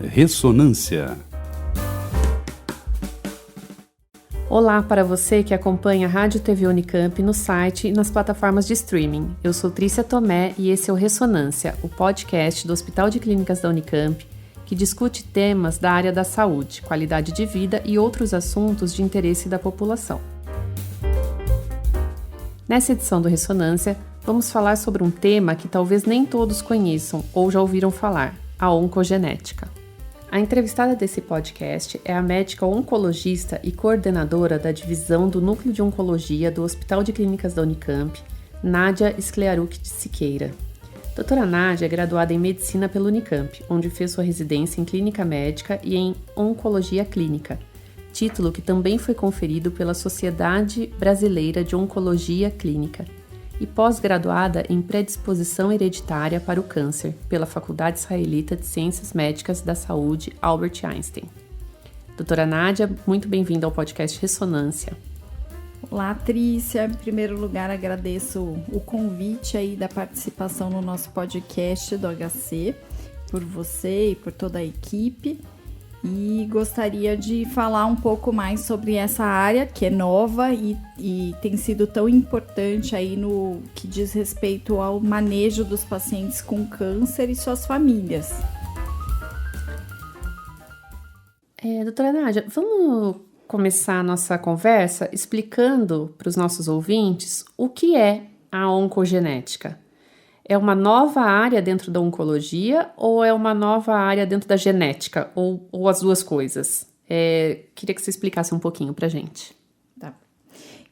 Ressonância. Olá para você que acompanha a Rádio TV Unicamp no site e nas plataformas de streaming. Eu sou Trícia Tomé e esse é o Ressonância, o podcast do Hospital de Clínicas da Unicamp, que discute temas da área da saúde, qualidade de vida e outros assuntos de interesse da população. Nessa edição do Ressonância, vamos falar sobre um tema que talvez nem todos conheçam ou já ouviram falar, a oncogenética. A entrevistada desse podcast é a médica oncologista e coordenadora da divisão do Núcleo de Oncologia do Hospital de Clínicas da Unicamp, Nádia Sklearuk de Siqueira. Doutora Nádia é graduada em Medicina pela Unicamp, onde fez sua residência em Clínica Médica e em Oncologia Clínica, título que também foi conferido pela Sociedade Brasileira de Oncologia Clínica, e pós-graduada em Predisposição Hereditária para o Câncer, pela Faculdade Israelita de Ciências Médicas da Saúde Albert Einstein. Doutora Nádia, muito bem-vinda ao podcast Ressonância. Olá, Trícia. Em primeiro lugar, agradeço o convite aí da participação no nosso podcast do HC, por você e por toda a equipe. E gostaria de falar um pouco mais sobre essa área que é nova e tem sido tão importante aí no que diz respeito ao manejo dos pacientes com câncer e suas famílias. Doutora Nádia, vamos começar a nossa conversa explicando para os nossos ouvintes o que é a oncogenética. É uma nova área dentro da oncologia ou é uma nova área dentro da genética? Ou as duas coisas? Queria que você explicasse um pouquinho para a gente. Tá.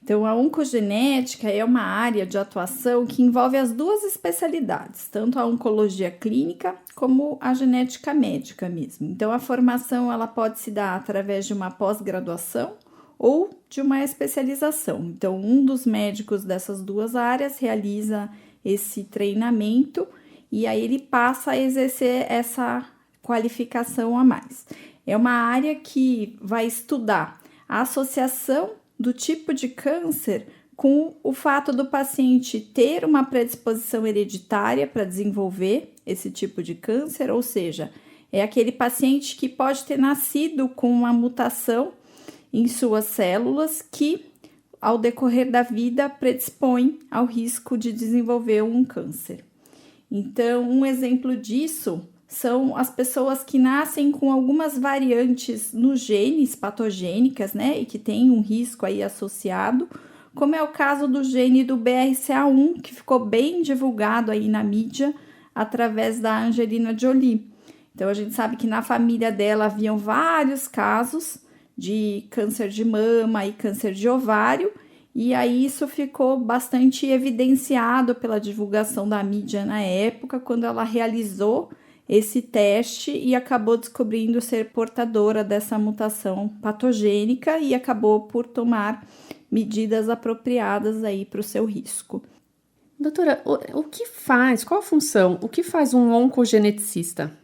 Então, a oncogenética é uma área de atuação que envolve as duas especialidades, tanto a oncologia clínica como a genética médica mesmo. Então, a formação ela pode se dar através de uma pós-graduação ou de uma especialização. Então, um dos médicos dessas duas áreas realiza esse treinamento e aí ele passa a exercer essa qualificação a mais. É uma área que vai estudar a associação do tipo de câncer com o fato do paciente ter uma predisposição hereditária para desenvolver esse tipo de câncer, ou seja, é aquele paciente que pode ter nascido com uma mutação em suas células que ao decorrer da vida, predispõe ao risco de desenvolver um câncer. Então, um exemplo disso são as pessoas que nascem com algumas variantes nos genes patogênicas, né, e que têm um risco aí associado, como é o caso do gene do BRCA1, que ficou bem divulgado aí na mídia através da Angelina Jolie. Então, a gente sabe que na família dela haviam vários casos de câncer de mama e câncer de ovário, e aí isso ficou bastante evidenciado pela divulgação da mídia na época, quando ela realizou esse teste e acabou descobrindo ser portadora dessa mutação patogênica e acabou por tomar medidas apropriadas aí para o seu risco. Doutora, o que faz, qual a função, o que faz um oncogeneticista?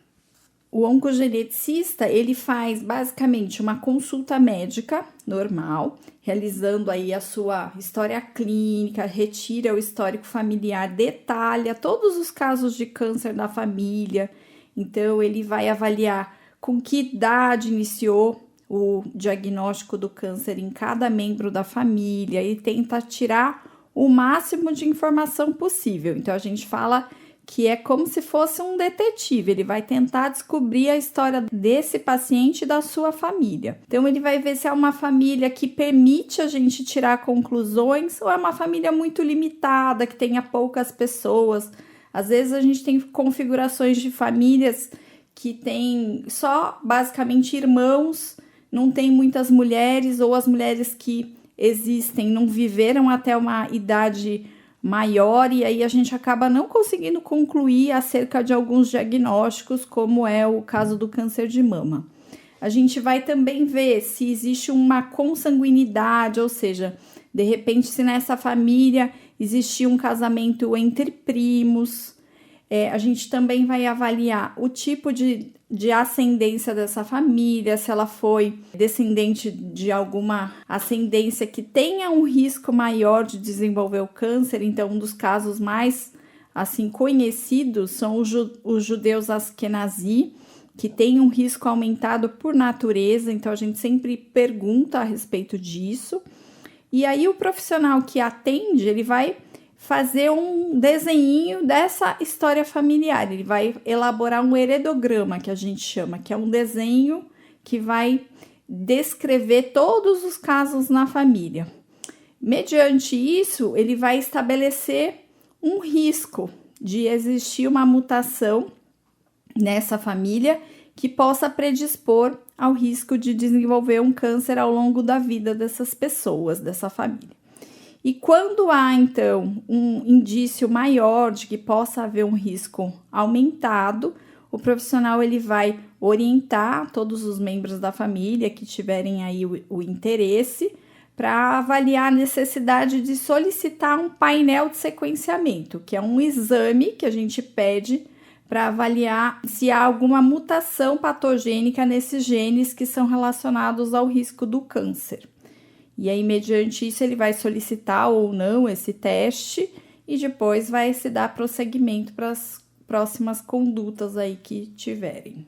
O oncogeneticista, ele faz basicamente uma consulta médica normal, realizando aí a sua história clínica, retira o histórico familiar, detalha todos os casos de câncer da família. Então, ele vai avaliar com que idade iniciou o diagnóstico do câncer em cada membro da família e tenta tirar o máximo de informação possível. Então, a gente fala que é como se fosse um detetive, ele vai tentar descobrir a história desse paciente e da sua família. Então, ele vai ver se é uma família que permite a gente tirar conclusões ou é uma família muito limitada, que tenha poucas pessoas. Às vezes, a gente tem configurações de famílias que tem só, basicamente, irmãos, não tem muitas mulheres, ou as mulheres que existem não viveram até uma idade maior, e aí a gente acaba não conseguindo concluir acerca de alguns diagnósticos, como é o caso do câncer de mama. A gente vai também ver se existe uma consanguinidade, ou seja, de repente se nessa família existia um casamento entre primos. A gente também vai avaliar o tipo de ascendência dessa família, se ela foi descendente de alguma ascendência que tenha um risco maior de desenvolver o câncer. Então, um dos casos mais assim conhecidos são os judeus Askenazi, que tem um risco aumentado por natureza, então a gente sempre pergunta a respeito disso. E aí o profissional que atende, ele vai fazer um desenhinho dessa história familiar, ele vai elaborar um heredograma, que a gente chama, que é um desenho que vai descrever todos os casos na família. Mediante isso, ele vai estabelecer um risco de existir uma mutação nessa família que possa predispor ao risco de desenvolver um câncer ao longo da vida dessas pessoas, dessa família. E quando há, então, um indício maior de que possa haver um risco aumentado, o profissional ele vai orientar todos os membros da família que tiverem aí o interesse para avaliar a necessidade de solicitar um painel de sequenciamento, que é um exame que a gente pede para avaliar se há alguma mutação patogênica nesses genes que são relacionados ao risco do câncer. E aí, mediante isso, ele vai solicitar ou não esse teste e depois vai se dar prosseguimento para as próximas condutas aí que tiverem.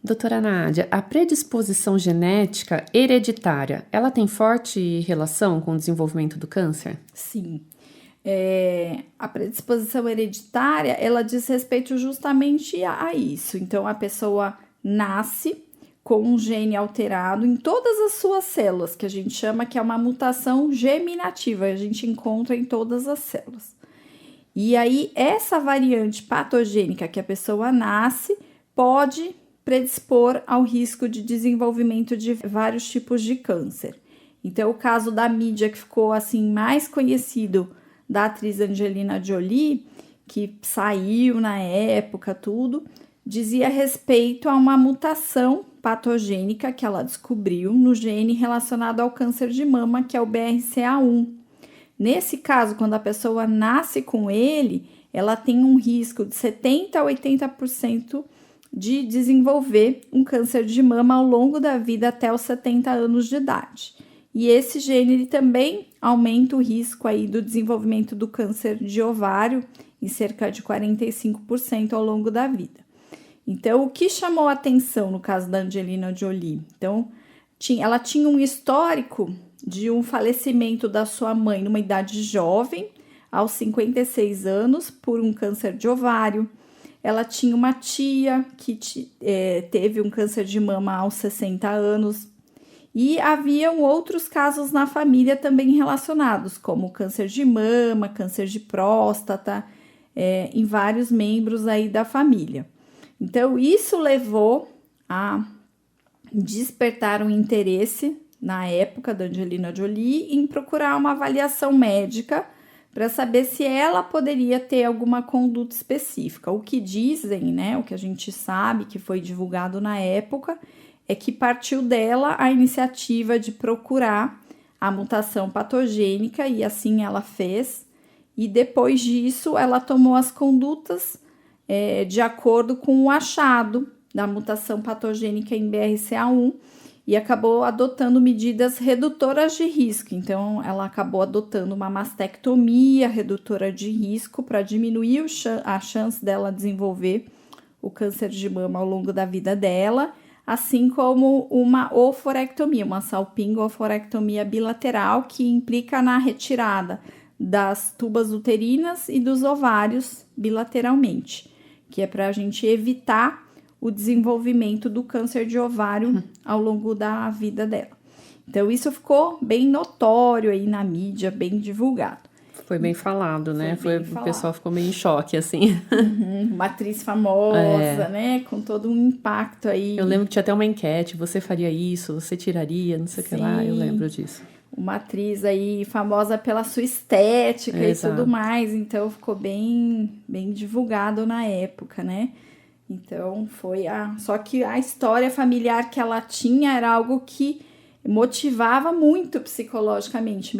Doutora Nádia, a predisposição genética hereditária, ela tem forte relação com o desenvolvimento do câncer? Sim. A predisposição hereditária, ela diz respeito justamente a isso. Então, a pessoa nasce com um gene alterado em todas as suas células, que a gente chama que é uma mutação geminativa, a gente encontra em todas as células. E aí, essa variante patogênica que a pessoa nasce pode predispor ao risco de desenvolvimento de vários tipos de câncer. Então, o caso da mídia que ficou assim mais conhecido da atriz Angelina Jolie, que saiu na época, tudo, dizia respeito a uma mutação patogênica que ela descobriu no gene relacionado ao câncer de mama, que é o BRCA1. Nesse caso, quando a pessoa nasce com ele, ela tem um risco de 70% a 80% de desenvolver um câncer de mama ao longo da vida até os 70 anos de idade. E esse gene ele também aumenta o risco aí do desenvolvimento do câncer de ovário em cerca de 45% ao longo da vida. Então, o que chamou a atenção no caso da Angelina Jolie? Então, ela tinha um histórico de um falecimento da sua mãe numa idade jovem, aos 56 anos, por um câncer de ovário. Ela tinha uma tia que teve um câncer de mama aos 60 anos. E haviam outros casos na família também relacionados, como câncer de mama, câncer de próstata, em vários membros aí da família. Então, isso levou a despertar um interesse na época da Angelina Jolie em procurar uma avaliação médica para saber se ela poderia ter alguma conduta específica. O que dizem, né, o que a gente sabe que foi divulgado na época, é que partiu dela a iniciativa de procurar a mutação patogênica e assim ela fez. E depois disso, ela tomou as condutas de acordo com o achado da mutação patogênica em BRCA1 e acabou adotando medidas redutoras de risco. Então, ela acabou adotando uma mastectomia redutora de risco para diminuir a chance dela desenvolver o câncer de mama ao longo da vida dela, assim como uma oforectomia, uma salpingo-oforectomia bilateral, que implica na retirada das tubas uterinas e dos ovários bilateralmente, que é para a gente evitar o desenvolvimento do câncer de ovário ao longo da vida dela. Então, isso ficou bem notório aí na mídia, bem divulgado. Foi bem falado, né? O pessoal ficou meio em choque, assim. Uma atriz famosa, né? Com todo um impacto aí. Eu lembro que tinha até uma enquete, você faria isso, você tiraria, não sei o que lá, eu lembro disso. Uma atriz aí famosa pela sua estética e tudo mais, então ficou bem divulgado na época, né? Então só que a história familiar que ela tinha era algo que motivava muito psicologicamente,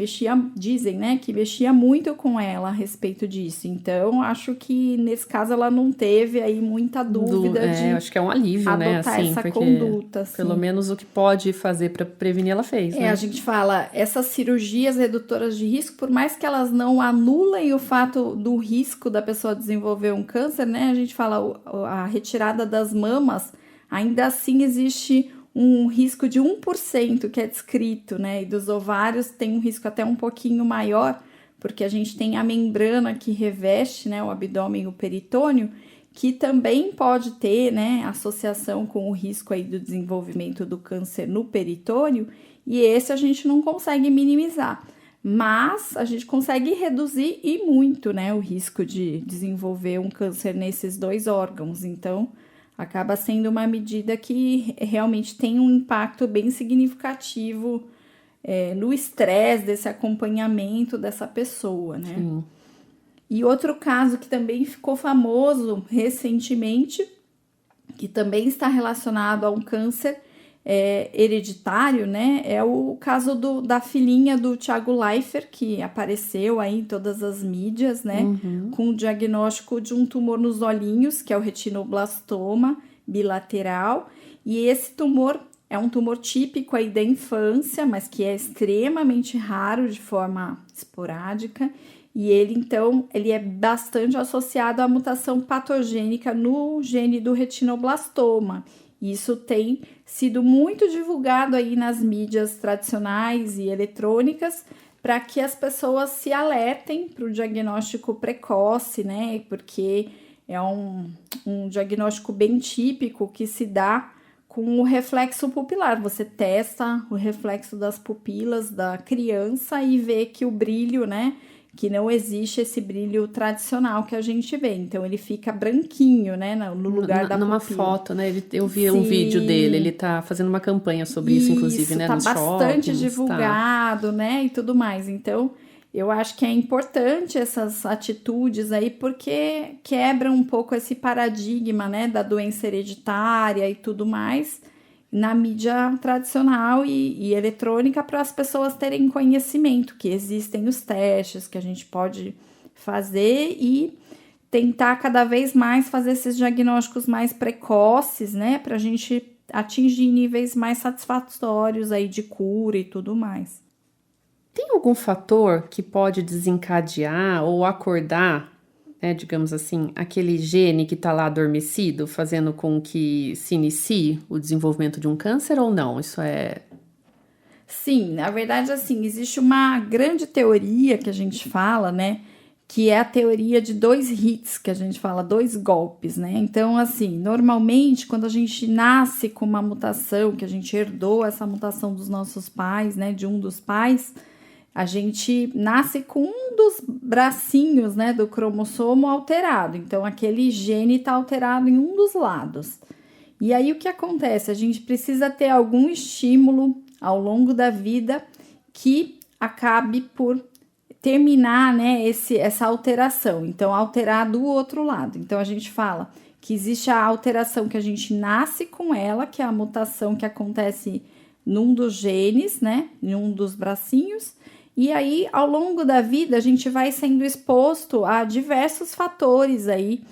dizem, né, que mexia muito com ela a respeito disso. Então, acho que nesse caso ela não teve aí muita dúvida de acho que é um alívio, né, assim, essa porque conduta. Assim. Pelo menos o que pode fazer para prevenir ela fez, né? A gente fala, essas cirurgias redutoras de risco, por mais que elas não anulem o fato do risco da pessoa desenvolver um câncer, né, a gente fala a retirada das mamas ainda assim existe um risco de 1% que é descrito, né? E dos ovários tem um risco até um pouquinho maior, porque a gente tem a membrana que reveste, né, o abdômen e o peritônio, que também pode ter, né, associação com o risco aí do desenvolvimento do câncer no peritônio, e esse a gente não consegue minimizar, mas a gente consegue reduzir e muito, né, o risco de desenvolver um câncer nesses dois órgãos. Então, acaba sendo uma medida que realmente tem um impacto bem significativo no estresse desse acompanhamento dessa pessoa, né? Sim. E outro caso que também ficou famoso recentemente, que também está relacionado a um câncer hereditário, né? É o caso da filhinha do Thiago Leifert, que apareceu aí em todas as mídias, né? Com o diagnóstico de um tumor nos olhinhos, que é o retinoblastoma bilateral. E esse tumor é um tumor típico aí da infância, mas que é extremamente raro de forma esporádica. E ele é bastante associado à mutação patogênica no gene do retinoblastoma. Isso tem sido muito divulgado aí nas mídias tradicionais e eletrônicas para que as pessoas se alertem para o diagnóstico precoce, né? Porque é um diagnóstico bem típico que se dá com o reflexo pupilar. Você testa o reflexo das pupilas da criança e vê que o brilho, né? Que não existe esse brilho tradicional que a gente vê. Então, ele fica branquinho, né, no lugar da numa pupila. foto, né? Eu vi um vídeo dele, ele tá fazendo uma campanha sobre isso, inclusive, né, tá nos bastante shoppings, divulgado, né, e tudo mais. Então, eu acho que é importante essas atitudes aí, porque quebra um pouco esse paradigma, né, da doença hereditária e tudo mais, na mídia tradicional e eletrônica, para as pessoas terem conhecimento que existem os testes que a gente pode fazer e tentar cada vez mais fazer esses diagnósticos mais precoces, né, para a gente atingir níveis mais satisfatórios aí de cura e tudo mais. Tem algum fator que pode desencadear ou acordar, né, digamos assim, aquele gene que está lá adormecido, fazendo com que se inicie o desenvolvimento de um câncer ou não? Isso é... Sim, na verdade, assim, existe uma grande teoria que a gente fala, né, que é a teoria de 2 hits, que a gente fala 2 golpes, né? Então, assim, normalmente, quando a gente nasce com uma mutação, que a gente herdou essa mutação dos nossos pais, né, de um dos pais, a gente nasce com um dos bracinhos, né, do cromossomo alterado. Então, aquele gene está alterado em um dos lados. E aí, o que acontece? A gente precisa ter algum estímulo ao longo da vida que acabe por terminar, né, essa alteração. Então, alterar do outro lado. Então, a gente fala que existe a alteração que a gente nasce com ela, que é a mutação que acontece num dos genes, né, em um dos bracinhos. E aí, ao longo da vida, a gente vai sendo exposto a diversos fatores aí,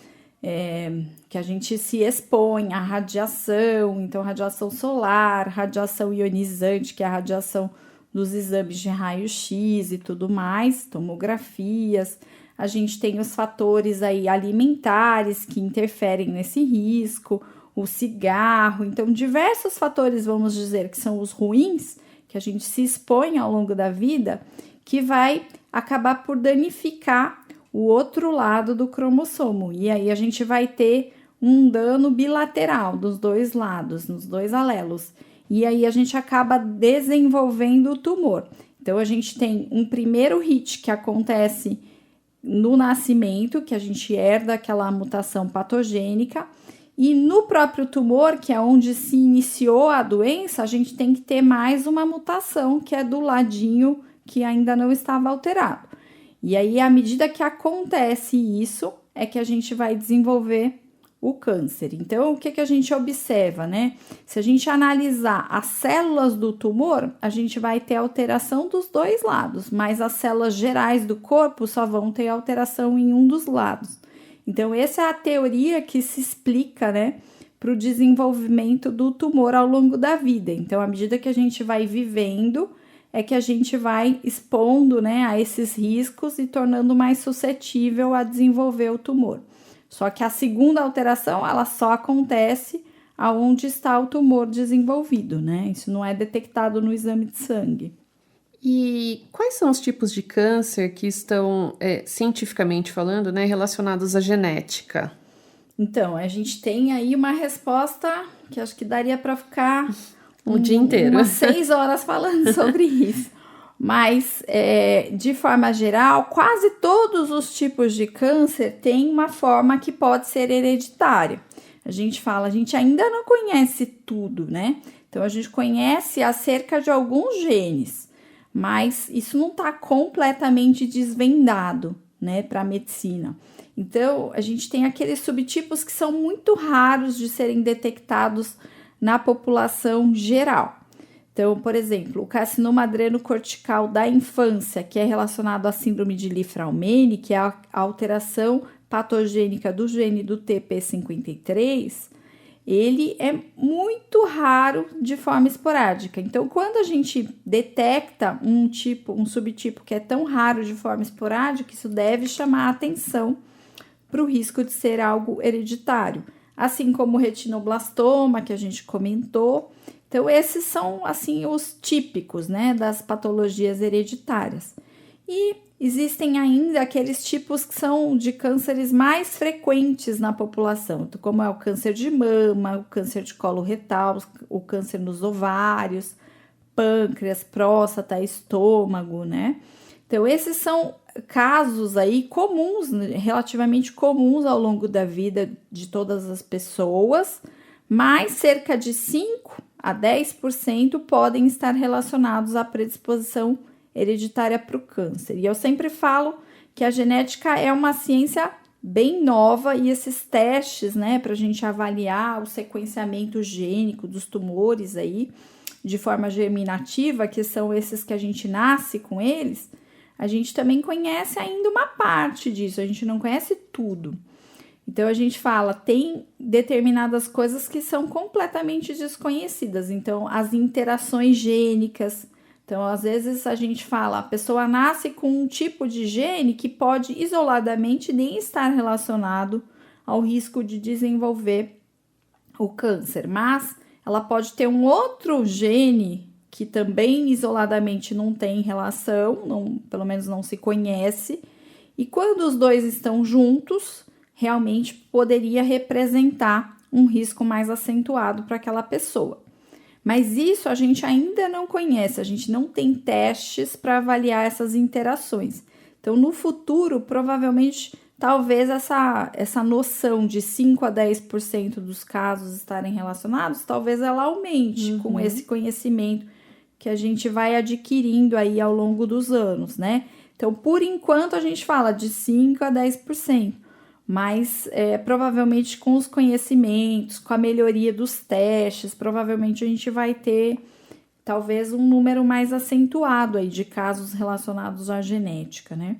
que a gente se expõe à radiação, então radiação solar, radiação ionizante, que é a radiação dos exames de raio-x e tudo mais, tomografias. A gente tem os fatores aí alimentares que interferem nesse risco, o cigarro, então diversos fatores, vamos dizer, que são os ruins, que a gente se expõe ao longo da vida, que vai acabar por danificar o outro lado do cromossomo. E aí a gente vai ter um dano bilateral dos dois lados, nos dois alelos. E aí a gente acaba desenvolvendo o tumor. Então a gente tem um primeiro hit que acontece no nascimento, que a gente herda aquela mutação patogênica. E no próprio tumor, que é onde se iniciou a doença, a gente tem que ter mais uma mutação, que é do ladinho que ainda não estava alterado. E aí, à medida que acontece isso, é que a gente vai desenvolver o câncer. Então, o que a gente observa, né? Se a gente analisar as células do tumor, a gente vai ter alteração dos dois lados, mas as células gerais do corpo só vão ter alteração em um dos lados. Então, essa é a teoria que se explica, né, para o desenvolvimento do tumor ao longo da vida. Então, à medida que a gente vai vivendo, é que a gente vai expondo, né, a esses riscos e tornando mais suscetível a desenvolver o tumor. Só que a segunda alteração, ela só acontece aonde está o tumor desenvolvido, né? Isso não é detectado no exame de sangue. E quais são os tipos de câncer que estão, cientificamente falando, né, relacionados à genética? Então, a gente tem aí uma resposta que acho que daria para ficar o dia inteiro. Umas 6 horas falando sobre isso. Mas, de forma geral, quase todos os tipos de câncer têm uma forma que pode ser hereditária. A gente ainda não conhece tudo, né? Então, a gente conhece acerca de alguns genes, mas isso não está completamente desvendado, né, para a medicina. Então, a gente tem aqueles subtipos que são muito raros de serem detectados na população geral. Então, por exemplo, o carcinoma adrenocortical da infância, que é relacionado à síndrome de Li-Fraumeni, que é a alteração patogênica do gene do TP53, ele é muito raro de forma esporádica. Então, quando a gente detecta um subtipo que é tão raro de forma esporádica, isso deve chamar a atenção para o risco de ser algo hereditário, assim como o retinoblastoma, que a gente comentou. Então, esses são, assim, os típicos, né, das patologias hereditárias. E existem ainda aqueles tipos que são de cânceres mais frequentes na população, então, como é o câncer de mama, o câncer de colo retal, o câncer nos ovários, pâncreas, próstata, estômago, né? Então, esses são casos aí comuns, relativamente comuns ao longo da vida de todas as pessoas, mas cerca de 5 a 10% podem estar relacionados à predisposição hereditária para o câncer. E eu sempre falo que a genética é uma ciência bem nova e esses testes, né, para a gente avaliar o sequenciamento gênico dos tumores aí de forma germinativa, que são esses que a gente nasce com eles, a gente também conhece ainda uma parte disso, a gente não conhece tudo. Então, a gente fala, tem determinadas coisas que são completamente desconhecidas. Então, as interações gênicas. Então, às vezes a gente fala, a pessoa nasce com um tipo de gene que pode isoladamente nem estar relacionado ao risco de desenvolver o câncer, mas ela pode ter um outro gene que também isoladamente não tem relação, pelo menos não se conhece, e quando os dois estão juntos, realmente poderia representar um risco mais acentuado para aquela pessoa. Mas isso a gente ainda não conhece, a gente não tem testes para avaliar essas interações. Então, no futuro, provavelmente, talvez essa noção de 5 a 10% dos casos estarem relacionados, talvez ela aumente com esse conhecimento que a gente vai adquirindo aí ao longo dos anos, né? Então, por enquanto, a gente fala de 5 a 10%, mas provavelmente com os conhecimentos, com a melhoria dos testes, provavelmente a gente vai ter talvez um número mais acentuado aí de casos relacionados à genética, né?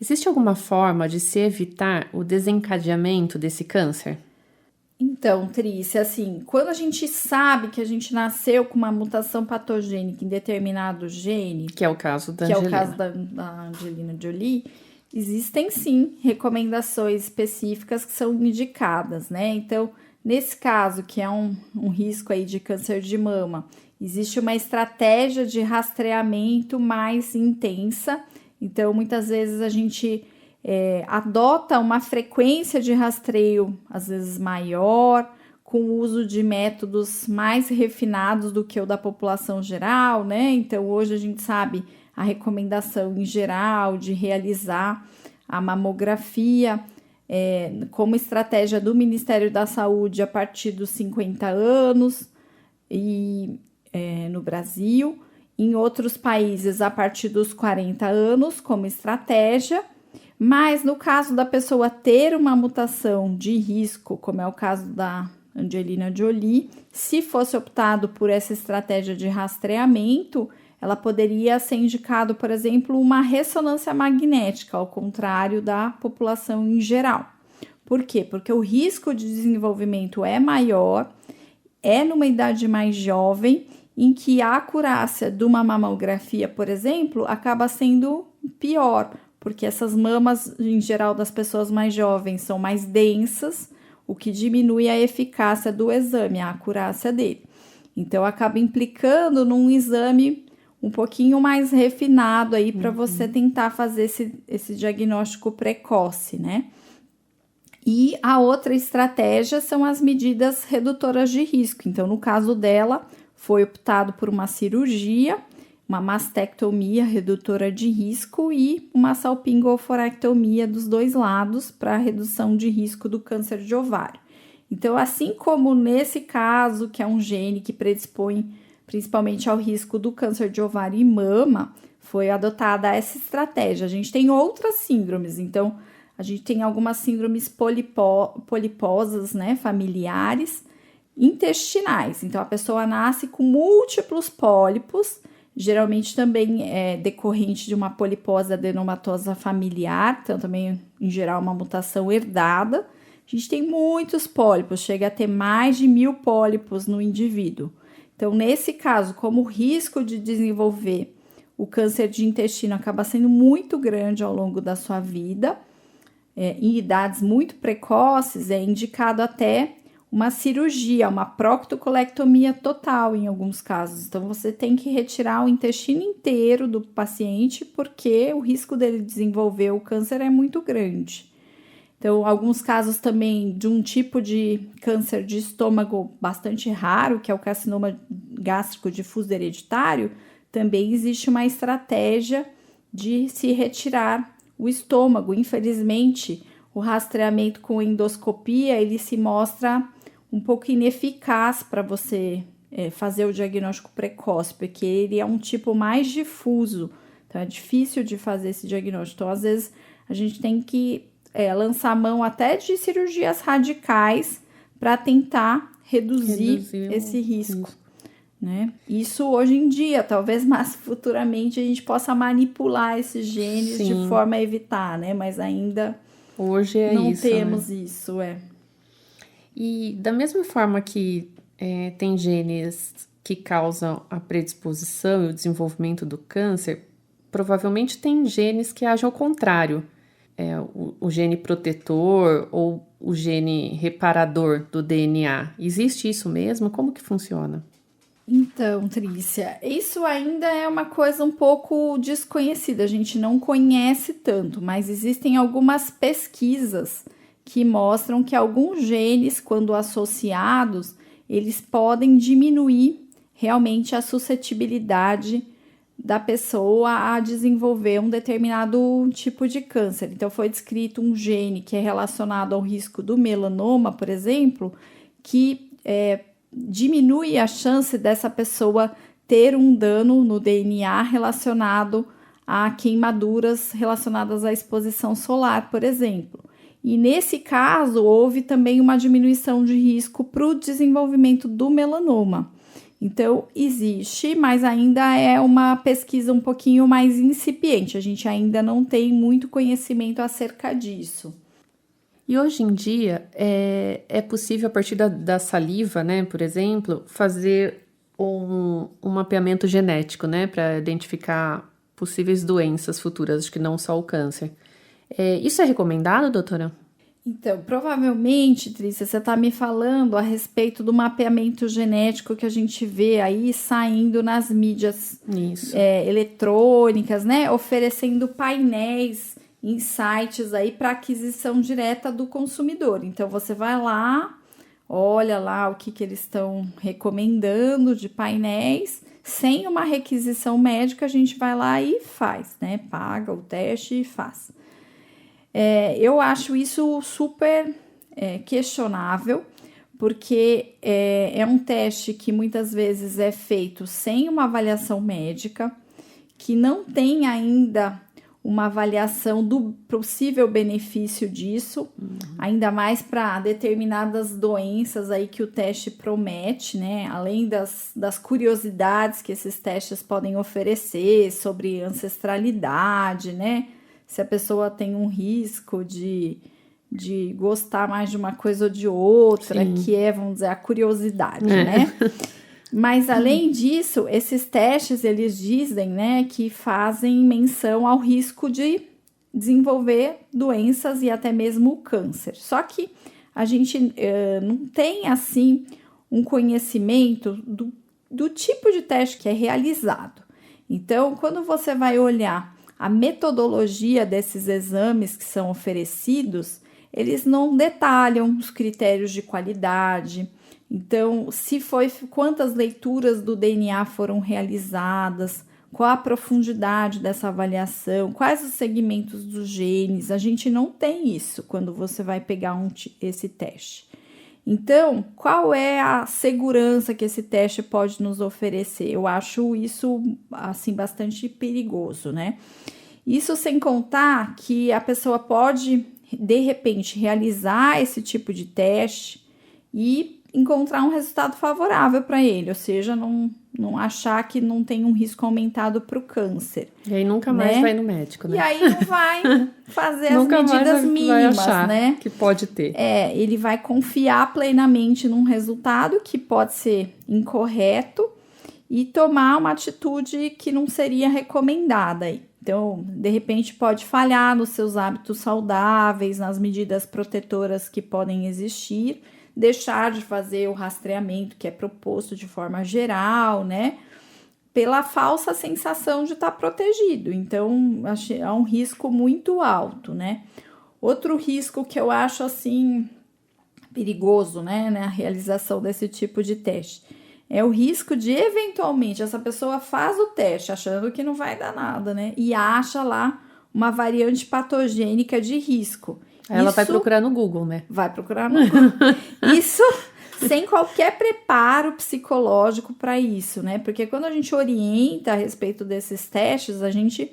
Existe alguma forma de se evitar o desencadeamento desse câncer? Então, Trícia, assim, quando a gente sabe que a gente nasceu com uma mutação patogênica em determinado gene, que é o caso da Angelina. Que é o caso da Angelina Jolie, existem sim recomendações específicas que são indicadas, né? Então, nesse caso, que é um risco aí de câncer de mama, existe uma estratégia de rastreamento mais intensa. Então, muitas vezes a gente adota uma frequência de rastreio, às vezes maior, com o uso de métodos mais refinados do que o da população geral, né? Então, hoje a gente sabe a recomendação em geral de realizar a mamografia como estratégia do Ministério da Saúde a partir dos 50 anos e no Brasil, em outros países a partir dos 40 anos como estratégia, mas no caso da pessoa ter uma mutação de risco, como é o caso da Angelina Jolie, se fosse optado por essa estratégia de rastreamento, ela poderia ser indicado, por exemplo, uma ressonância magnética, ao contrário da população em geral. Por quê? Porque o risco de desenvolvimento é maior, é numa idade mais jovem, em que a acurácia de uma mamografia, por exemplo, acaba sendo pior, porque essas mamas, em geral, das pessoas mais jovens são mais densas, o que diminui a eficácia do exame, a acurácia dele. Então, acaba implicando num exame um pouquinho mais refinado aí para você tentar fazer esse diagnóstico precoce, né? E a outra estratégia são as medidas redutoras de risco. Então, no caso dela, foi optado por uma cirurgia, uma mastectomia redutora de risco e uma salpingoforectomia dos dois lados para redução de risco do câncer de ovário. Então, assim como nesse caso, que é um gene que predispõe principalmente ao risco do câncer de ovário e mama, foi adotada essa estratégia. A gente tem outras síndromes, então, a gente tem algumas síndromes poliposas, né, familiares, intestinais. Então, a pessoa nasce com múltiplos pólipos, geralmente também é decorrente de uma polipose adenomatosa familiar, então também, em geral, uma mutação herdada. A gente tem muitos pólipos, chega a ter mais de 1.000 pólipos no indivíduo. Então, nesse caso, como o risco de desenvolver o câncer de intestino acaba sendo muito grande ao longo da sua vida, em idades muito precoces, é indicado até uma cirurgia, uma proctocolectomia total em alguns casos. Então, você tem que retirar o intestino inteiro do paciente porque o risco dele desenvolver o câncer é muito grande. Então, alguns casos também de um tipo de câncer de estômago bastante raro, que é o carcinoma gástrico difuso hereditário, também existe uma estratégia de se retirar o estômago. Infelizmente, o rastreamento com endoscopia, ele se mostra um pouco ineficaz para você fazer o diagnóstico precoce, porque ele é um tipo mais difuso, então é difícil de fazer esse diagnóstico. Então, às vezes, a gente tem que lançar mão até de cirurgias radicais para tentar reduzir esse risco, né? Isso hoje em dia, talvez mais futuramente a gente possa manipular esses genes de forma a evitar, né? Mas ainda hoje não isso, temos né? isso, E da mesma forma que tem genes que causam a predisposição e o desenvolvimento do câncer, provavelmente tem genes que agem ao contrário. O gene protetor ou o gene reparador do DNA. Existe isso mesmo? Como que funciona? Então, Trícia, isso ainda é uma coisa um pouco desconhecida, a gente não conhece tanto, mas existem algumas pesquisas que mostram que alguns genes, quando associados, eles podem diminuir realmente a suscetibilidade da pessoa a desenvolver um determinado tipo de câncer. Então, foi descrito um gene que é relacionado ao risco do melanoma, por exemplo, que diminui a chance dessa pessoa ter um dano no DNA relacionado a queimaduras relacionadas à exposição solar, por exemplo. E nesse caso, houve também uma diminuição de risco para o desenvolvimento do melanoma. Então, existe, mas ainda é uma pesquisa um pouquinho mais incipiente. A gente ainda não tem muito conhecimento acerca disso. E hoje em dia, é possível, a partir da saliva, né, por exemplo, fazer um mapeamento genético, né, para identificar possíveis doenças futuras, acho que não só o câncer. Isso é recomendado, doutora? Então, provavelmente, Trícia, você está me falando a respeito do mapeamento genético que a gente vê aí saindo nas mídias eletrônicas, né? Oferecendo painéis em sites aí para aquisição direta do consumidor. Então, você vai lá, olha lá o que eles estão recomendando de painéis. Sem uma requisição médica, a gente vai lá e faz, né? Paga o teste e faz. Eu acho isso super questionável, porque é um teste que muitas vezes é feito sem uma avaliação médica, que não tem ainda uma avaliação do possível benefício disso, ainda mais para determinadas doenças aí que o teste promete, né? Além das curiosidades que esses testes podem oferecer sobre ancestralidade, né? Se a pessoa tem um risco de gostar mais de uma coisa ou de outra, que é, vamos dizer, a curiosidade, né? Mas, além disso, esses testes, eles dizem, né, que fazem menção ao risco de desenvolver doenças e até mesmo o câncer. Só que a gente não tem, assim, um conhecimento do tipo de teste que é realizado. Então, quando você vai olhar a metodologia desses exames que são oferecidos, eles não detalham os critérios de qualidade. Então, quantas leituras do DNA foram realizadas, qual a profundidade dessa avaliação, quais os segmentos dos genes, a gente não tem isso quando você vai pegar esse teste. Então, qual é a segurança que esse teste pode nos oferecer? Eu acho isso, assim, bastante perigoso, né? Isso sem contar que a pessoa pode, de repente, realizar esse tipo de teste e encontrar um resultado favorável para ele, ou seja, não achar que não tem um risco aumentado para o câncer. E aí nunca mais vai no médico, né? E aí não vai fazer as medidas mínimas, vai achar, né? Que pode ter. Ele vai confiar plenamente num resultado que pode ser incorreto e tomar uma atitude que não seria recomendada. Então, de repente, pode falhar nos seus hábitos saudáveis, nas medidas protetoras que podem existir, deixar de fazer o rastreamento que é proposto de forma geral, né? Pela falsa sensação de estar protegido. Então, é um risco muito alto, né? Outro risco que eu acho, assim, perigoso, né? Na realização desse tipo de teste, é o risco de, eventualmente, essa pessoa faz o teste achando que não vai dar nada, né? E acha lá uma variante patogênica de risco. Ela vai procurar no Google, né? Vai procurar no Google. Isso sem qualquer preparo psicológico para isso, né? Porque quando a gente orienta a respeito desses testes, a gente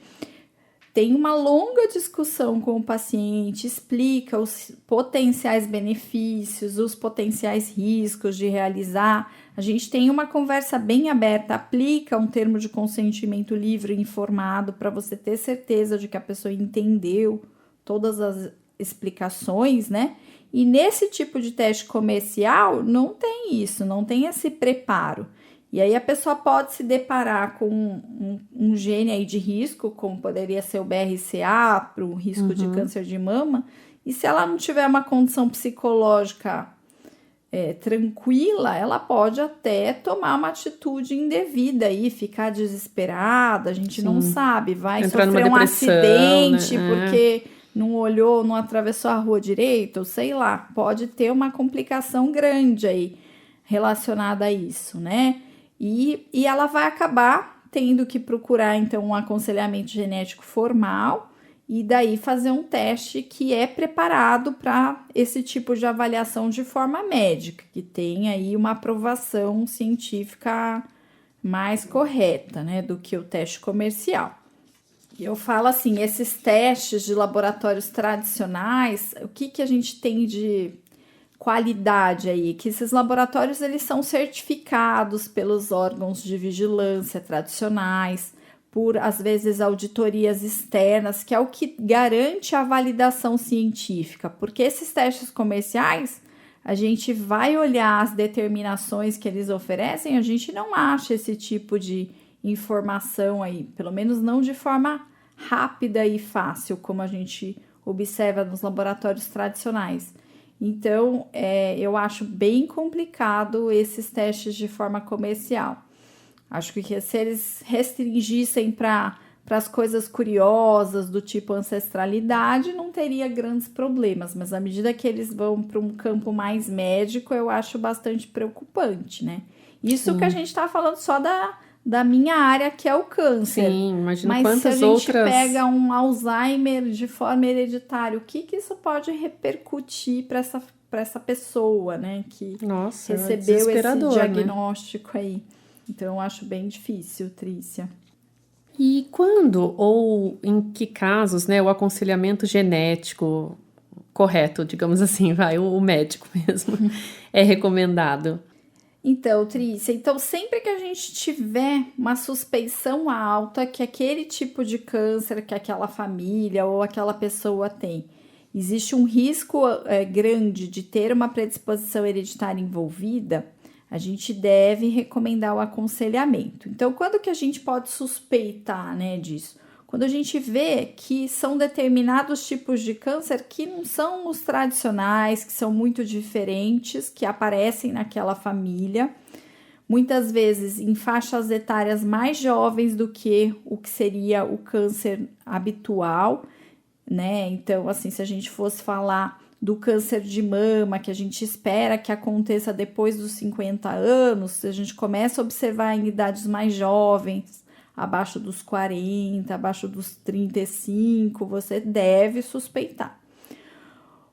tem uma longa discussão com o paciente, explica os potenciais benefícios, os potenciais riscos de realizar. A gente tem uma conversa bem aberta, aplica um termo de consentimento livre e informado para você ter certeza de que a pessoa entendeu todas as explicações, né? E nesse tipo de teste comercial não tem isso, não tem esse preparo. E aí a pessoa pode se deparar com um gene aí de risco, como poderia ser o BRCA, para o risco de câncer de mama, e se ela não tiver uma condição psicológica tranquila, ela pode até tomar uma atitude indevida aí, ficar desesperada, a gente não sabe, vai entrar sofrer numa um depressão, acidente, né? porque não olhou, não atravessou a rua direito, sei lá, pode ter uma complicação grande aí relacionada a isso, né? E ela vai acabar tendo que procurar, então, um aconselhamento genético formal e daí fazer um teste que é preparado para esse tipo de avaliação de forma médica, que tem aí uma aprovação científica mais correta, né, do que o teste comercial. Eu falo assim, esses testes de laboratórios tradicionais, o que a gente tem de qualidade aí? Que esses laboratórios, eles são certificados pelos órgãos de vigilância tradicionais, por, às vezes, auditorias externas, que é o que garante a validação científica, porque esses testes comerciais, a gente vai olhar as determinações que eles oferecem, a gente não acha esse tipo de informação aí, pelo menos não de forma rápida e fácil, como a gente observa nos laboratórios tradicionais. Então, eu acho bem complicado esses testes de forma comercial. Acho que se eles restringissem para as coisas curiosas do tipo ancestralidade, não teria grandes problemas, mas à medida que eles vão para um campo mais médico, eu acho bastante preocupante, né? Isso que a gente está falando só da minha área, que é o câncer. Sim, imagina mas quantas se a gente outras... pega um Alzheimer de forma hereditária, o que isso pode repercutir para essa pessoa, né? Que recebeu esse diagnóstico, né? Aí. Então, eu acho bem difícil, Trícia. E quando ou em que casos, né, o aconselhamento genético correto, digamos assim, o médico mesmo, é recomendado? Então, Trícia, sempre que a gente tiver uma suspeição alta que aquele tipo de câncer que aquela família ou aquela pessoa tem, existe um risco grande de ter uma predisposição hereditária envolvida, a gente deve recomendar o aconselhamento. Então, quando que a gente pode suspeitar, né, disso? quando a gente vê que são determinados tipos de câncer que não são os tradicionais, que são muito diferentes, que aparecem naquela família, muitas vezes em faixas etárias mais jovens do que o que seria o câncer habitual, né? Então, assim, se a gente fosse falar do câncer de mama, que a gente espera que aconteça depois dos 50 anos, a gente começa a observar em idades mais jovens, abaixo dos 40, abaixo dos 35, você deve suspeitar.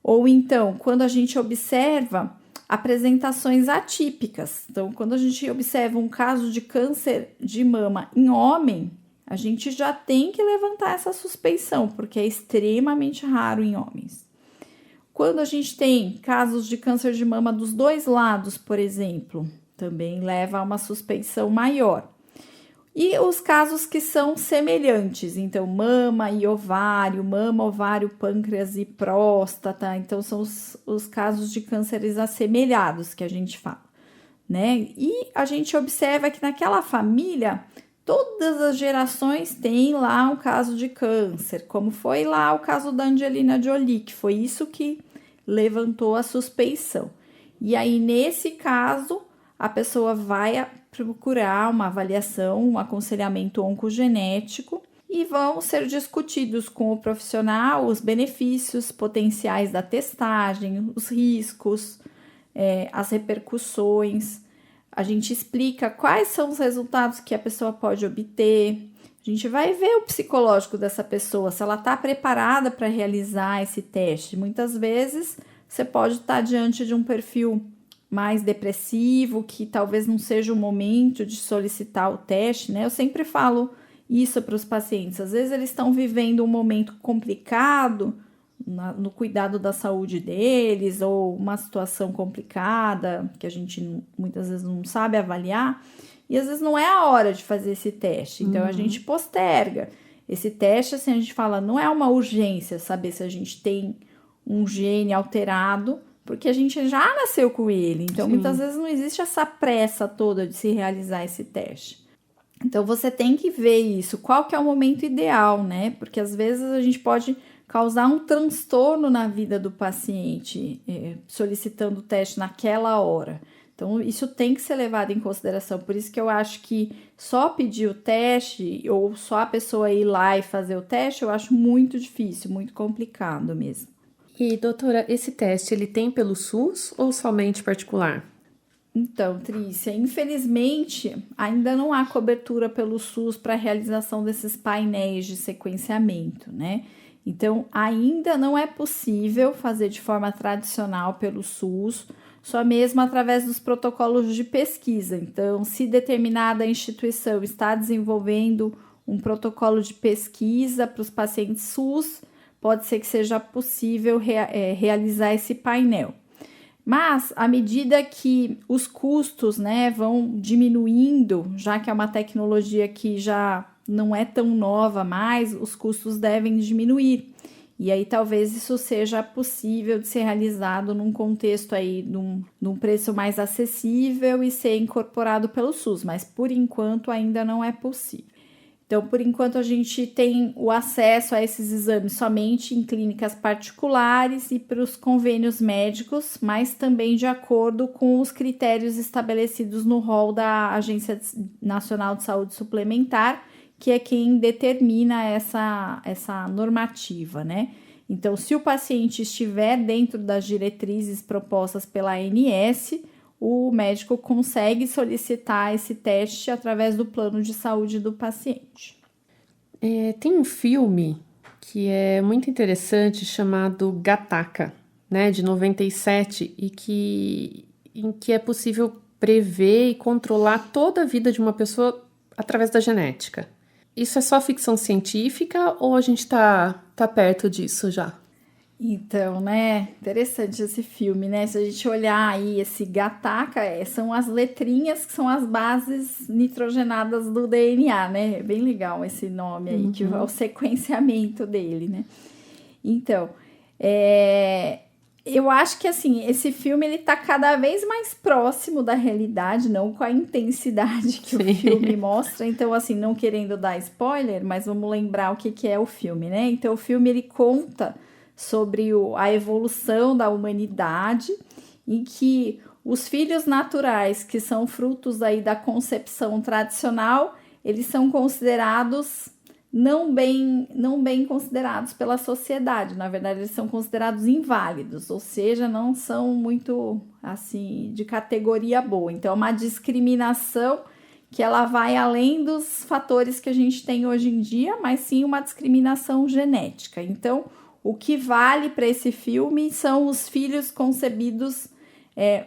Ou então, quando a gente observa apresentações atípicas, então, quando a gente observa um caso de câncer de mama em homem, a gente já tem que levantar essa suspeição, porque é extremamente raro em homens. Quando a gente tem casos de câncer de mama dos dois lados, por exemplo, também leva a uma suspeição maior. E os casos que são semelhantes, então mama e ovário, mama, ovário, pâncreas e próstata, então são os casos de cânceres assemelhados que a gente fala, né? E a gente observa que naquela família, todas as gerações têm lá um caso de câncer, como foi lá o caso da Angelina Jolie, que foi isso que levantou a suspeição. E aí, nesse caso, a pessoa vai procurar uma avaliação, um aconselhamento oncogenético e vão ser discutidos com o profissional os benefícios potenciais da testagem, os riscos, as repercussões. A gente explica quais são os resultados que a pessoa pode obter. A gente vai ver o psicológico dessa pessoa, se ela está preparada para realizar esse teste. Muitas vezes você pode estar diante de um perfil mais depressivo, que talvez não seja o momento de solicitar o teste, né? Eu sempre falo isso para os pacientes. Às vezes eles estão vivendo um momento complicado no cuidado da saúde deles, ou uma situação complicada que a gente muitas vezes não sabe avaliar, e às vezes não é a hora de fazer esse teste. Então a gente posterga. Esse teste, assim, a gente fala, não é uma urgência saber se a gente tem um gene alterado, porque a gente já nasceu com ele. Então, muitas vezes não existe essa pressa toda de se realizar esse teste. Então, você tem que ver isso, qual que é o momento ideal, né? Porque às vezes a gente pode causar um transtorno na vida do paciente solicitando o teste naquela hora. Então, isso tem que ser levado em consideração. Por isso que eu acho que só pedir o teste ou só a pessoa ir lá e fazer o teste, eu acho muito difícil, muito complicado mesmo. E, doutora, esse teste, ele tem pelo SUS ou somente particular? Então, Trícia, infelizmente, ainda não há cobertura pelo SUS para a realização desses painéis de sequenciamento, né? Então, ainda não é possível fazer de forma tradicional pelo SUS, só mesmo através dos protocolos de pesquisa. Então, se determinada instituição está desenvolvendo um protocolo de pesquisa para os pacientes SUS, pode ser que seja possível realizar esse painel. Mas, à medida que os custos, né, vão diminuindo, já que é uma tecnologia que já não é tão nova mais, os custos devem diminuir. E aí, talvez isso seja possível de ser realizado num contexto aí, num preço mais acessível e ser incorporado pelo SUS, mas por enquanto ainda não é possível. Então, por enquanto, a gente tem o acesso a esses exames somente em clínicas particulares e para os convênios médicos, mas também de acordo com os critérios estabelecidos no rol da Agência Nacional de Saúde Suplementar, que é quem determina essa normativa, né? Então, se o paciente estiver dentro das diretrizes propostas pela ANS, o médico consegue solicitar esse teste através do plano de saúde do paciente. Tem um filme que é muito interessante chamado Gattaca, né, de 97, em que é possível prever e controlar toda a vida de uma pessoa através da genética. Isso é só ficção científica ou a gente tá perto disso já? Então, né, interessante esse filme, né, se a gente olhar aí esse Gattaca, são as letrinhas que são as bases nitrogenadas do DNA, né, é bem legal esse nome aí, que é o sequenciamento dele, né. Então, Eu acho que, assim, esse filme, ele tá cada vez mais próximo da realidade, não com a intensidade que o filme mostra. Então, assim, não querendo dar spoiler, mas vamos lembrar o que é o filme, né? Então, o filme, ele conta sobre a evolução da humanidade, em que os filhos naturais, que são frutos aí da concepção tradicional, eles são considerados não bem considerados pela sociedade. Na verdade, eles são considerados inválidos, ou seja, não são muito, assim, de categoria boa. Então, é uma discriminação que ela vai além dos fatores que a gente tem hoje em dia, mas sim uma discriminação genética. Então, o que vale para esse filme são os filhos concebidos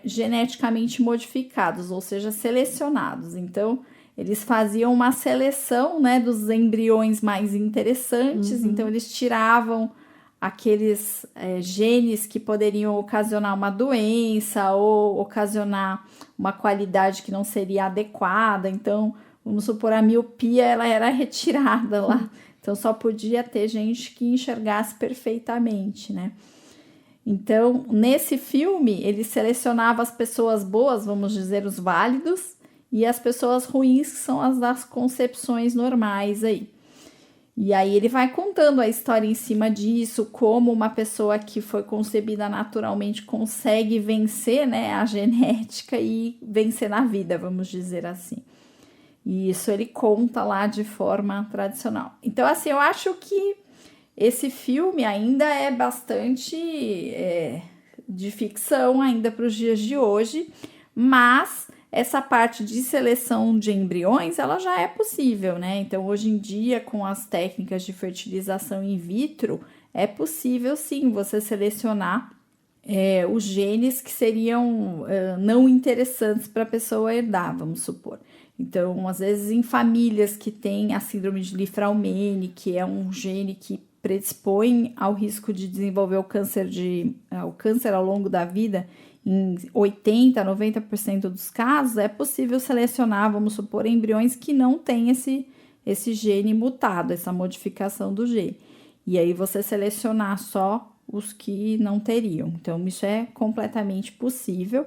geneticamente modificados, ou seja, selecionados. Então, eles faziam uma seleção, né, dos embriões mais interessantes. Então, eles tiravam aqueles genes que poderiam ocasionar uma doença ou ocasionar uma qualidade que não seria adequada. Então, vamos supor, a miopia, ela era retirada lá. Então, só podia ter gente que enxergasse perfeitamente, né? Então, nesse filme, ele selecionava as pessoas boas, vamos dizer, os válidos, e as pessoas ruins, que são as das concepções normais aí. E aí ele vai contando a história em cima disso, como uma pessoa que foi concebida naturalmente consegue vencer, né, a genética e vencer na vida, vamos dizer assim. E isso ele conta lá de forma tradicional. Então, assim, eu acho que esse filme ainda é bastante de ficção ainda para os dias de hoje, mas essa parte de seleção de embriões, ela já é possível, né? Então, hoje em dia, com as técnicas de fertilização in vitro, é possível, sim, você selecionar os genes que seriam não interessantes para a pessoa herdar, vamos supor. Então, às vezes, em famílias que têm a síndrome de Li-Fraumeni, que é um gene que predispõe ao risco de desenvolver o câncer ao longo da vida, em 80%, 90% dos casos, é possível selecionar, vamos supor, embriões que não têm esse gene mutado, essa modificação do gene. E aí você selecionar só os que não teriam. Então, isso é completamente possível.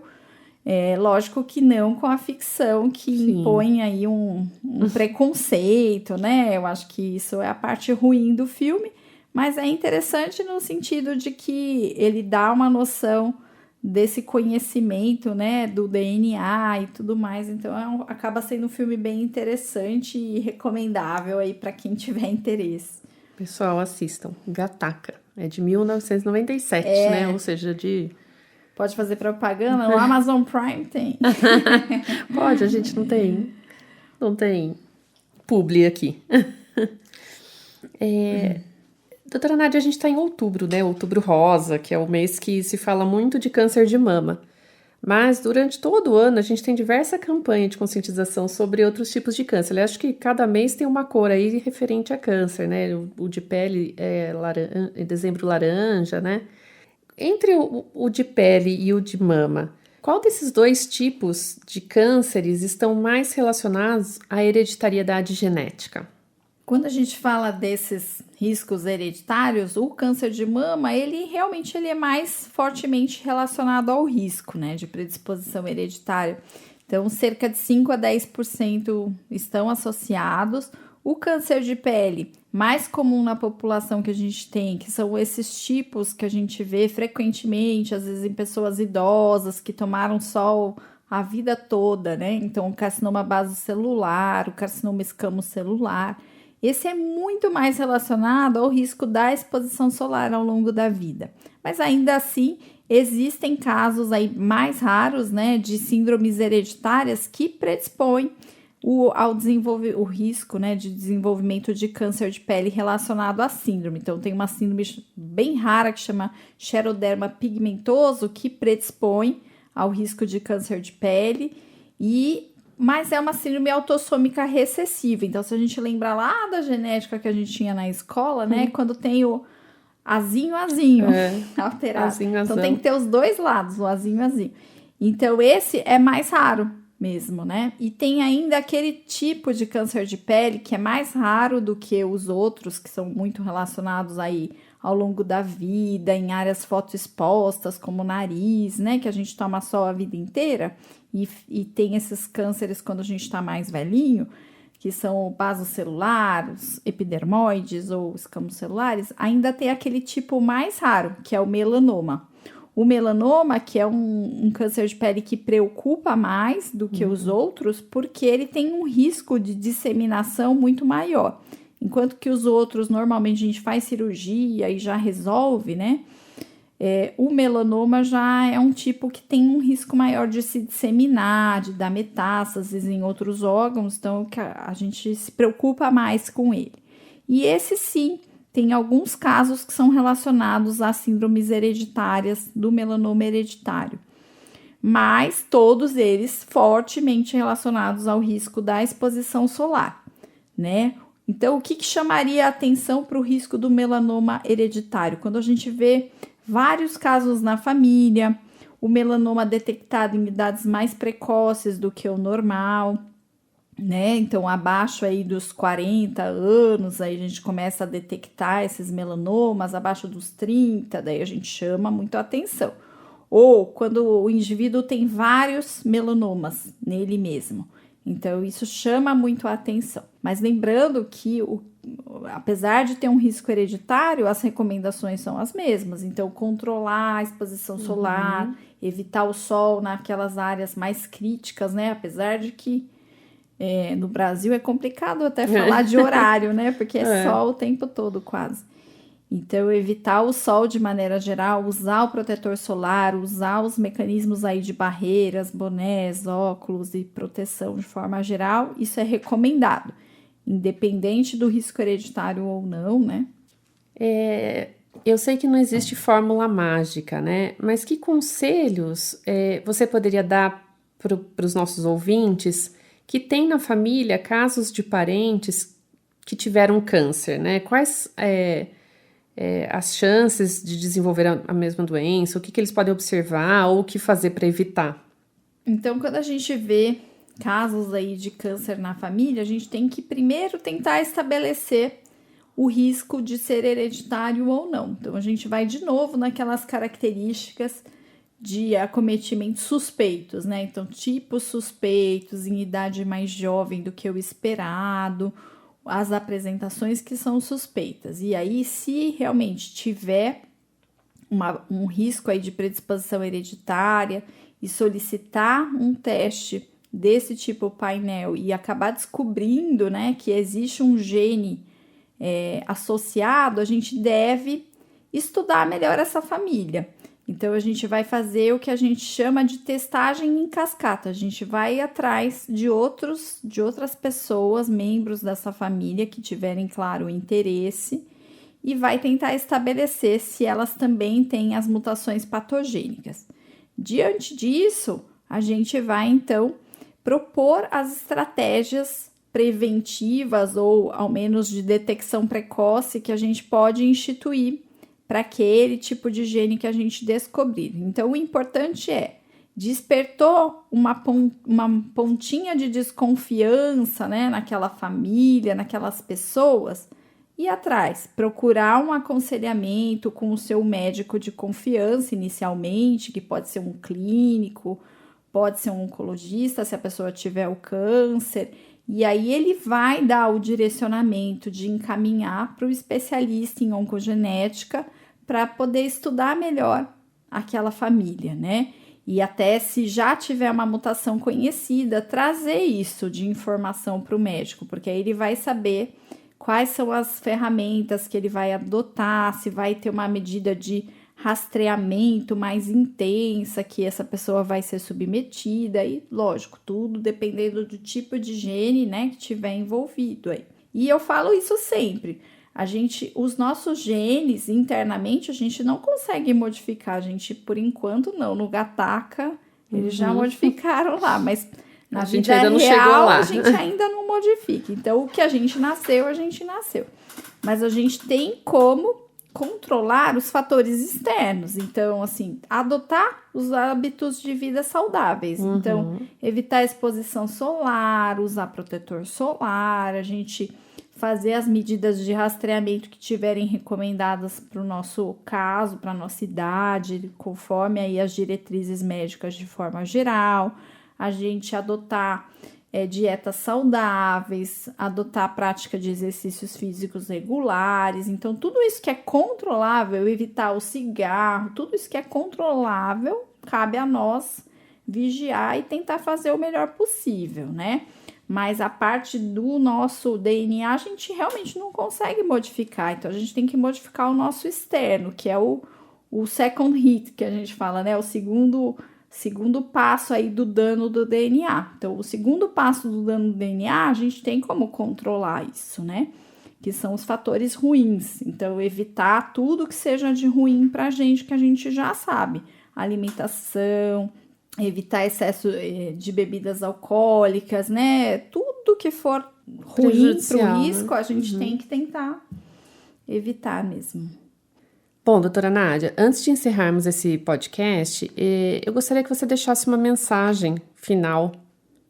Lógico que não com a ficção que Sim. impõe aí um preconceito, né? Eu acho que isso é a parte ruim do filme, mas é interessante no sentido de que ele dá uma noção desse conhecimento, né, do DNA e tudo mais. Então, acaba sendo um filme bem interessante e recomendável aí para quem tiver interesse. Pessoal, assistam. Gataca. É de 1997, né? Ou seja, Pode fazer propaganda? No Amazon Prime tem. Pode, a gente não tem publi aqui. Doutora Nádia, a gente está em outubro, né? Outubro rosa, que é o mês que se fala muito de câncer de mama. Mas durante todo o ano a gente tem diversa campanha de conscientização sobre outros tipos de câncer. Eu acho que cada mês tem uma cor aí referente a câncer, né? O de pele é dezembro laranja, né? Entre o de pele e o de mama, qual desses dois tipos de cânceres estão mais relacionados à hereditariedade genética? Quando a gente fala desses riscos hereditários, o câncer de mama, ele é mais fortemente relacionado ao risco, né, de predisposição hereditária. Então, cerca de 5 a 10% estão associados. O câncer de pele, mais comum na população que a gente tem, que são esses tipos que a gente vê frequentemente, às vezes em pessoas idosas que tomaram sol a vida toda, né? Então, o carcinoma basocelular, o carcinoma escamocelular, esse é muito mais relacionado ao risco da exposição solar ao longo da vida. Mas ainda assim, existem casos aí mais raros, né, de síndromes hereditárias que predispõem o risco, né, de desenvolvimento de câncer de pele relacionado à síndrome. Então, tem uma síndrome bem rara que chama xeroderma pigmentoso, que predispõe ao risco de câncer de pele, mas é uma síndrome autossômica recessiva. Então, se a gente lembrar lá da genética que a gente tinha na escola, né, quando tem o azinho alterado. Azinho, então, tem que ter os dois lados, o azinho. Então, esse é mais raro mesmo, né? E tem ainda aquele tipo de câncer de pele que é mais raro do que os outros, que são muito relacionados aí ao longo da vida, em áreas fotoexpostas, como o nariz, né? Que a gente toma sol a vida inteira e tem esses cânceres quando a gente está mais velhinho, que são o basocelular, os epidermoides ou escamos celulares, ainda tem aquele tipo mais raro, que é o melanoma. O melanoma, que é um câncer de pele que preocupa mais do que os outros, porque ele tem um risco de disseminação muito maior. Enquanto que os outros, normalmente, a gente faz cirurgia e já resolve, né? O melanoma já é um tipo que tem um risco maior de se disseminar, de dar metástases em outros órgãos, então a gente se preocupa mais com ele. E esse sim, tem alguns casos que são relacionados a síndromes hereditárias do melanoma hereditário, mas todos eles fortemente relacionados ao risco da exposição solar, né? Então, o que chamaria a atenção para o risco do melanoma hereditário? Quando a gente vê vários casos na família, o melanoma detectado em idades mais precoces do que o normal, né? Então, abaixo aí dos 40 anos, aí a gente começa a detectar esses melanomas, abaixo dos 30, daí a gente chama muito a atenção. Ou quando o indivíduo tem vários melanomas nele mesmo. Então, isso chama muito a atenção. Mas lembrando que, apesar de ter um risco hereditário, as recomendações são as mesmas. Então, controlar a exposição solar, evitar o sol naquelas áreas mais críticas, né? Apesar de que no Brasil é complicado até falar de horário, né? Porque é sol o tempo todo quase. Então, evitar o sol de maneira geral, usar o protetor solar, usar os mecanismos aí de barreiras, bonés, óculos e proteção de forma geral, isso é recomendado, independente do risco hereditário ou não, né? Eu sei que não existe fórmula mágica, né? Mas que conselhos você poderia dar para os nossos ouvintes que têm na família casos de parentes que tiveram câncer, né? Quais as chances de desenvolver a mesma doença, o que eles podem observar ou o que fazer para evitar? Então, quando a gente vê casos aí de câncer na família, a gente tem que primeiro tentar estabelecer o risco de ser hereditário ou não. Então, a gente vai de novo naquelas características de acometimentos suspeitos, né? Então, tipos suspeitos em idade mais jovem do que o esperado, as apresentações que são suspeitas. E aí, se realmente tiver um risco aí de predisposição hereditária e solicitar um teste desse tipo painel e acabar descobrindo, né, que existe um gene associado, a gente deve estudar melhor essa família. Então, a gente vai fazer o que a gente chama de testagem em cascata. A gente vai atrás de outras pessoas, membros dessa família, que tiverem, claro, interesse, e vai tentar estabelecer se elas também têm as mutações patogênicas. Diante disso, a gente vai, então, propor as estratégias preventivas ou, ao menos, de detecção precoce que a gente pode instituir para aquele tipo de gene que a gente descobrir. Então, o importante despertou uma pontinha de desconfiança, né, naquela família, naquelas pessoas, ir atrás, procurar um aconselhamento com o seu médico de confiança inicialmente, que pode ser um clínico, pode ser um oncologista, se a pessoa tiver o câncer, e aí ele vai dar o direcionamento de encaminhar para o especialista em oncogenética para poder estudar melhor aquela família, né? E até se já tiver uma mutação conhecida, trazer isso de informação para o médico, porque aí ele vai saber quais são as ferramentas que ele vai adotar, se vai ter uma medida de rastreamento mais intensa que essa pessoa vai ser submetida e, lógico, tudo dependendo do tipo de gene, né, que tiver envolvido aí. E eu falo isso sempre, os nossos genes internamente a gente não consegue modificar, a gente por enquanto não, no Gataca eles já modificaram lá, mas na vida real a gente ainda não modifica, então o que a gente nasceu, mas a gente tem como controlar os fatores externos, então assim, adotar os hábitos de vida saudáveis, então evitar a exposição solar, usar protetor solar, a gente fazer as medidas de rastreamento que tiverem recomendadas para o nosso caso, para a nossa idade, conforme aí as diretrizes médicas de forma geral, a gente adotar dietas saudáveis, adotar a prática de exercícios físicos regulares. Então, tudo isso que é controlável, evitar o cigarro, tudo isso que é controlável, cabe a nós vigiar e tentar fazer o melhor possível, né? Mas a parte do nosso DNA a gente realmente não consegue modificar, então a gente tem que modificar o nosso externo, que é o second hit, que a gente fala, né? O segundo passo aí do dano do DNA. Então, o segundo passo do dano do DNA, a gente tem como controlar isso, né? Que são os fatores ruins. Então, evitar tudo que seja de ruim pra gente, que a gente já sabe. Alimentação, evitar excesso de bebidas alcoólicas, né? Tudo que for ruim pro risco, né? A gente tem que tentar evitar mesmo. Bom, doutora Nádia, antes de encerrarmos esse podcast, eu gostaria que você deixasse uma mensagem final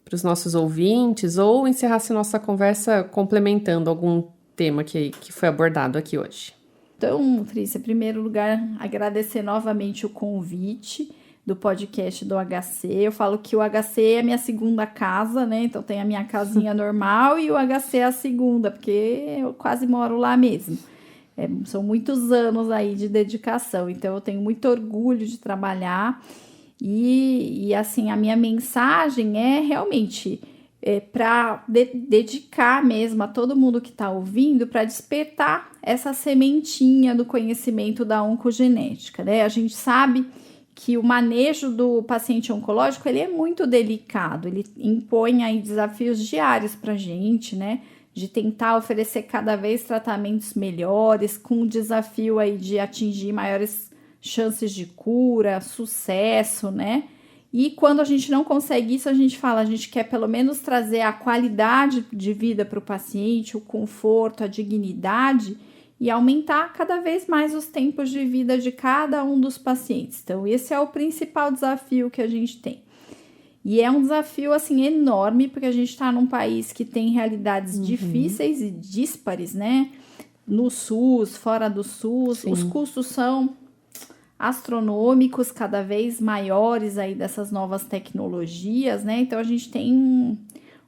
para os nossos ouvintes ou encerrasse nossa conversa complementando algum tema que foi abordado aqui hoje. Então, Trícia, em primeiro lugar, agradecer novamente o convite do podcast do HC. Eu falo que o HC é a minha segunda casa, né? Então, tem a minha casinha normal e o HC é a segunda, porque eu quase moro lá mesmo. São muitos anos aí de dedicação, então eu tenho muito orgulho de trabalhar e assim, a minha mensagem é realmente para dedicar mesmo a todo mundo que está ouvindo, para despertar essa sementinha do conhecimento da oncogenética, né? A gente sabe que o manejo do paciente oncológico, ele é muito delicado, ele impõe aí desafios diários para a gente, né? De tentar oferecer cada vez tratamentos melhores, com o desafio aí de atingir maiores chances de cura, sucesso, né? E quando a gente não consegue isso, a gente fala, a gente quer pelo menos trazer a qualidade de vida para o paciente, o conforto, a dignidade e aumentar cada vez mais os tempos de vida de cada um dos pacientes. Então, esse é o principal desafio que a gente tem. E é um desafio, assim, enorme, porque a gente está num país que tem realidades difíceis e díspares, né? No SUS, fora do SUS, Sim. Os custos são astronômicos, cada vez maiores aí dessas novas tecnologias, né? Então, a gente tem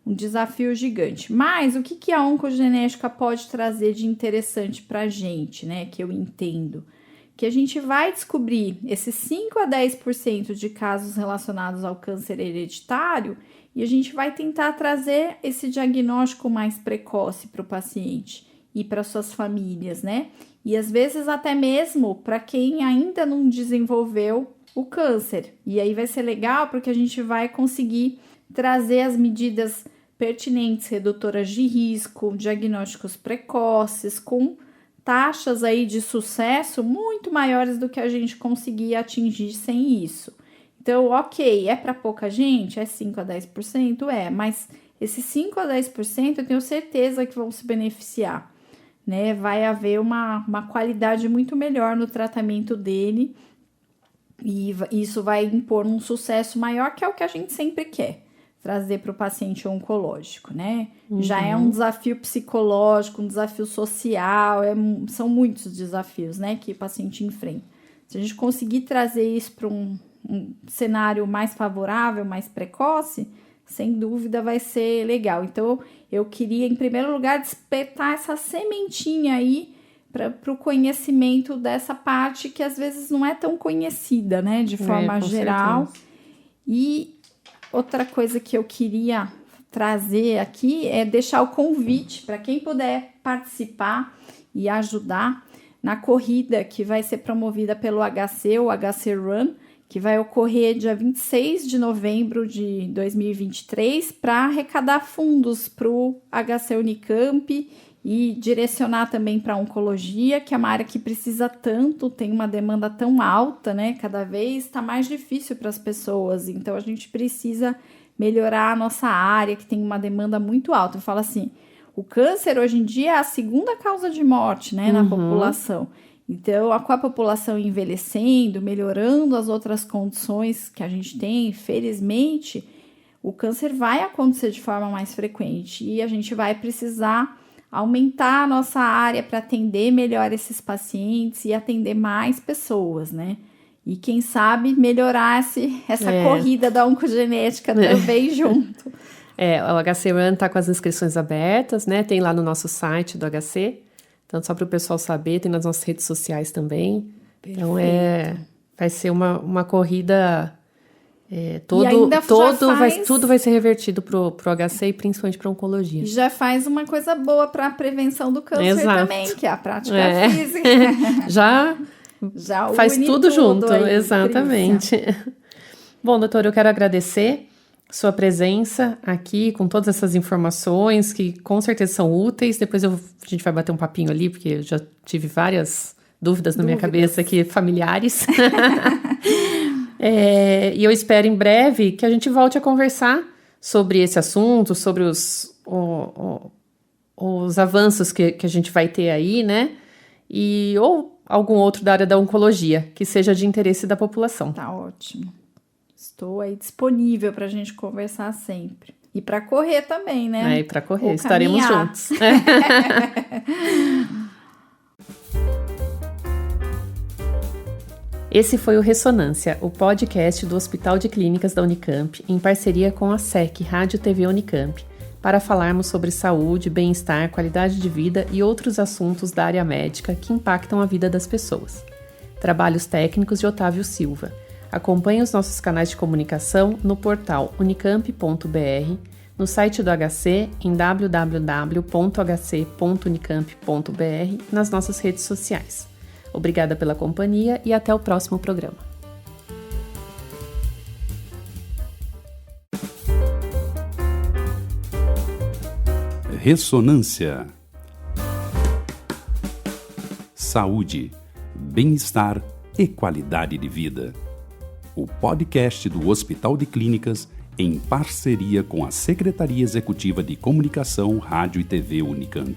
um desafio gigante. Mas, o que a oncogenética pode trazer de interessante para a gente, né? Que eu entendo. Que a gente vai descobrir esses 5 a 10% de casos relacionados ao câncer hereditário e a gente vai tentar trazer esse diagnóstico mais precoce para o paciente e para suas famílias, né? E às vezes até mesmo para quem ainda não desenvolveu o câncer. E aí vai ser legal porque a gente vai conseguir trazer as medidas pertinentes, redutoras de risco, diagnósticos precoces, com taxas aí de sucesso muito maiores do que a gente conseguia atingir sem isso. Então, ok, é para pouca gente? É 5 a 10%? Mas esses 5 a 10% eu tenho certeza que vão se beneficiar, né? Vai haver uma qualidade muito melhor no tratamento dele e isso vai impor um sucesso maior, que é o que a gente sempre quer. Trazer para o paciente oncológico, né? Já é um desafio psicológico, um desafio social, são muitos desafios, né, que o paciente enfrenta. Se a gente conseguir trazer isso para um cenário mais favorável, mais precoce, sem dúvida vai ser legal. Então, eu queria, em primeiro lugar, despertar essa sementinha aí para o conhecimento dessa parte que às vezes não é tão conhecida, né, de forma geral. Certeza. E outra coisa que eu queria trazer aqui é deixar o convite para quem puder participar e ajudar na corrida que vai ser promovida pelo HC, o HC Run, que vai ocorrer dia 26 de novembro de 2023 para arrecadar fundos para o HC Unicamp e direcionar também para a oncologia, que é uma área que precisa tanto, tem uma demanda tão alta, né? Cada vez está mais difícil para as pessoas, então a gente precisa melhorar a nossa área, que tem uma demanda muito alta. Eu falo assim, o câncer hoje em dia é a segunda causa de morte, né, na população. Então, com a população envelhecendo, melhorando as outras condições que a gente tem, felizmente, o câncer vai acontecer de forma mais frequente e a gente vai precisar aumentar a nossa área para atender melhor esses pacientes e atender mais pessoas, né? E quem sabe melhorar essa corrida da oncogenética também junto. O HC Run está com as inscrições abertas, né? Tem lá no nosso site do HC. Então, só para o pessoal saber, tem nas nossas redes sociais também. Perfeito. Então, vai ser uma corrida... tudo vai ser revertido pro HC e principalmente para oncologia. E já faz uma coisa boa para a prevenção do câncer também, que é a prática física. Já faz tudo junto, aí, exatamente. Bom, doutor, eu quero agradecer sua presença aqui com todas essas informações que com certeza são úteis. Depois a gente vai bater um papinho ali, porque eu já tive várias dúvidas na minha cabeça aqui, familiares. E eu espero em breve que a gente volte a conversar sobre esse assunto, sobre os avanços que a gente vai ter aí, né? Ou algum outro da área da oncologia, que seja de interesse da população. Tá ótimo. Estou aí disponível para a gente conversar sempre. E para correr também, né? E para correr, estaremos juntos. Esse foi o Ressonância, o podcast do Hospital de Clínicas da Unicamp, em parceria com a SEC Rádio TV Unicamp, para falarmos sobre saúde, bem-estar, qualidade de vida e outros assuntos da área médica que impactam a vida das pessoas. Trabalhos técnicos de Otávio Silva. Acompanhe os nossos canais de comunicação no portal unicamp.br, no site do HC em www.hc.unicamp.br, nas nossas redes sociais. Obrigada pela companhia e até o próximo programa. Ressonância. Saúde, bem-estar e qualidade de vida. O podcast do Hospital de Clínicas em parceria com a Secretaria Executiva de Comunicação, Rádio e TV Unicamp.